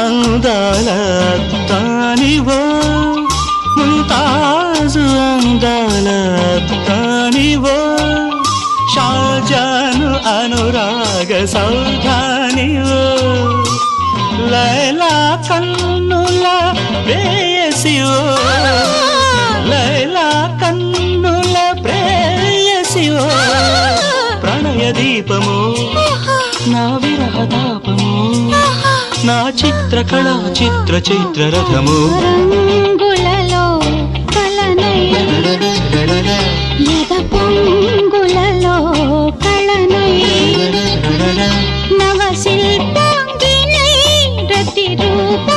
అందాల తానివో ముంతాజు అందాల తానివో షాజాను అనురాగ సౌధానివో లైలా కన్నుల ప్రేయసివో లైలా కన్నుల ప్రేయసివో ప్రణయ దీపము నా విరహ తాపము నా చిత్రకళా చిత్ర చైత్ర రథము రంగులలో కలనై యద పొంగులలో కళనై నవ శిల్పాంగినై రతి రూప